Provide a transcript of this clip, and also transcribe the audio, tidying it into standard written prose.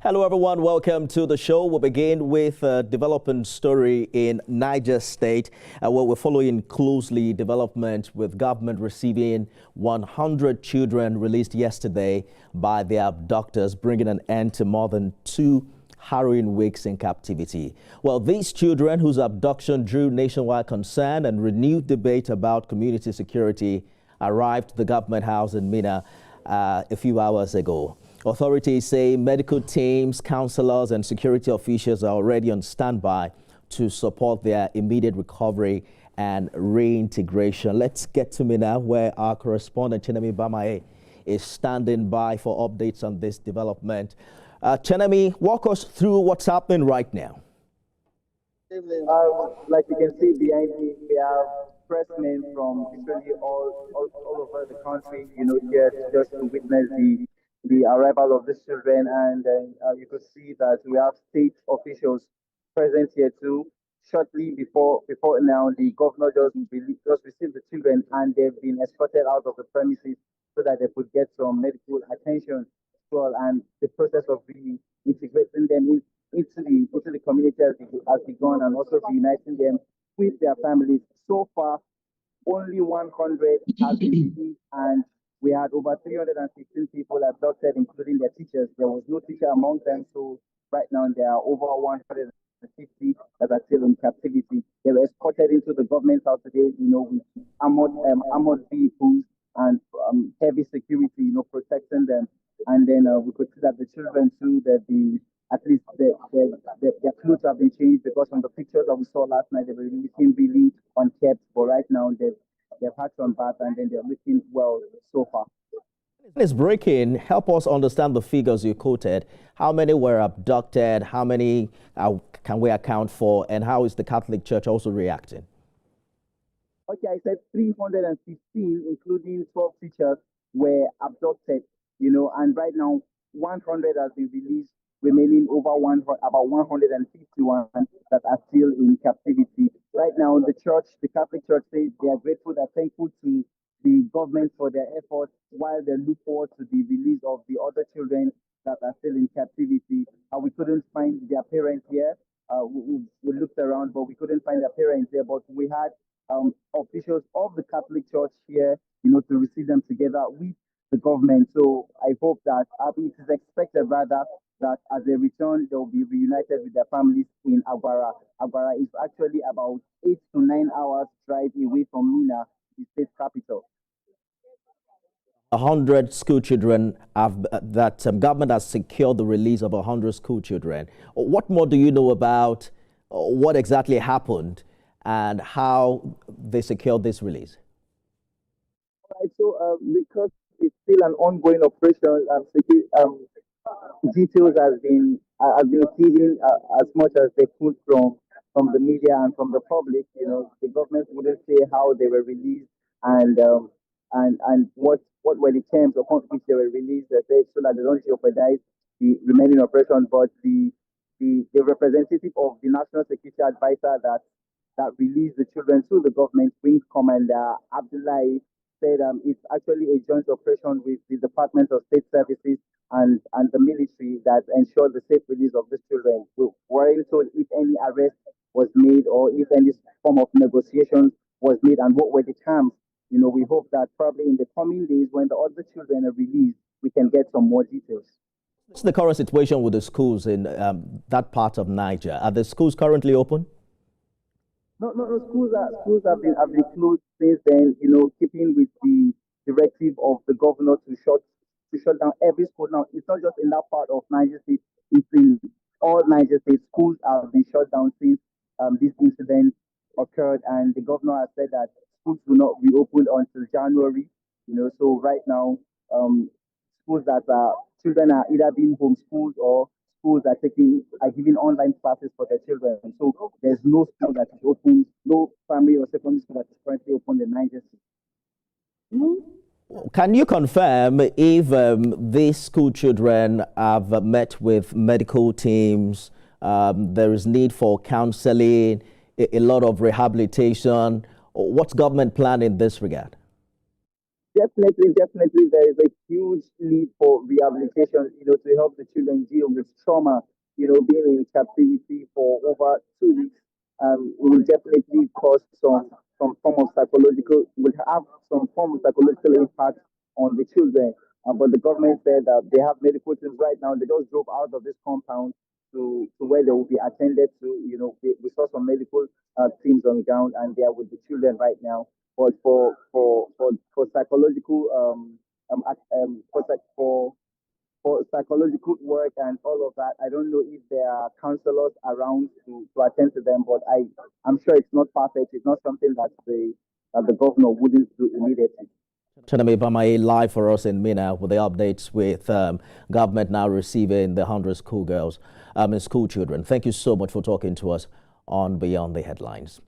Hello everyone, welcome to the show. We'll begin with a developing story in Niger State, where we're following closely development with government receiving 100 children released yesterday by their abductors, bringing an end to more than 2 harrowing weeks in captivity. Well, these children, whose abduction drew nationwide concern and renewed debate about community security, arrived at the government house in Minna a few hours ago. Authorities say medical teams, counselors and security officials are already on standby to support their immediate recovery and reintegration. Let's get to Minna, where our correspondent Chenemi Bamae is standing by for updates on this development. Chenemi, walk us through what's happening right now. Like you can see behind me, we have pressmen from literally all over the country, here just to witness the arrival of these children, and you could see that we have state officials present here too. Shortly before now, the governor just received the children, and they've been escorted out of the premises so that they could get some medical attention as well, and the process of reintegrating them into the community has begun, and also reuniting them with their families. So far, only 100 has been released, and we had over 316 people abducted, including their teachers. There was no teacher among them, so right now there are over 150 that are still in captivity. They were escorted into the government house today, with armored vehicles and heavy security, protecting them. And then we could see that the children too, that at least their clothes have been changed, because from the pictures that we saw last night, they were looking really unkept. But right now they've had some bath, and then they're looking well so far. It's breaking. Help us understand the figures you quoted. How many were abducted? How many can we account for? And how is the Catholic Church also reacting? Okay, I said 315, including 12 teachers, were abducted, and right now 100 has been released, remaining about 151 that are still in captivity. Right now, the Catholic Church says they are grateful and thankful to the government for their efforts, while they look forward to the release of the other children that are still in captivity. We couldn't find their parents here. We looked around, but we couldn't find their parents here. But we had officials of the Catholic Church here, to receive them together with the government. So I hope that it is expected rather that as they return, they will be reunited with their families in Agwara. Agwara is actually about 8 to 9 hours drive away from Minna, the state capital. 100 school children government has secured the release of 100 school children. What more do you know about what exactly happened and how they secured this release? All right, so because it's still an ongoing operation, details has been hidden as much as they could from the media and from the public. The government wouldn't say how they were released and what were the terms upon which they were released. They said so that they don't jeopardize the remaining operation. But the representative of the National Security Advisor that released the children to the government, Wing Commander Abdullahi, said it's actually a joint operation with the Department of State Services and the military that ensured the safe release of these children. We weren't told if any arrest was made or if any form of negotiation was made and what were the terms. We hope that probably in the coming days, when the other children are released, we can get some more details. What's the current situation with the schools in that part of Niger? Are the schools currently open? No. Schools have been closed since then. Keeping with the directive of the governor to shut down every school. Now, it's not just in that part of Niger State. It's in all Niger State. Schools have been shut down since this incident occurred, and the governor has said that schools will not reopen until January. So right now, schools that children are either being homeschooled or schools are giving online classes for their children. So there's no school that is open, no primary or secondary school that is currently open in Niger State. Can you confirm if these school children have met with medical teams? There is need for counseling, a lot of rehabilitation. What's government plan in this regard? Definitely, there is a huge need for rehabilitation, to help the children deal with trauma, being in captivity for over 2 weeks. Will definitely cause some form of psychological, will have some form of psychological impact on the children. But the government said that they have medical teams right now. They just drove out of this compound to where they will be attended to. We saw some medical teams on ground, and they are with the children right now. But for psychological for psychological work and all of that, I don't know if there are counselors around to attend to them. But I'm sure it's not perfect. It's not something that the governor wouldn't do immediately. Chanami Bamae live for us in Mina with the updates with government now receiving the 100 schoolgirls and school children. Thank you so much for talking to us on Beyond the Headlines.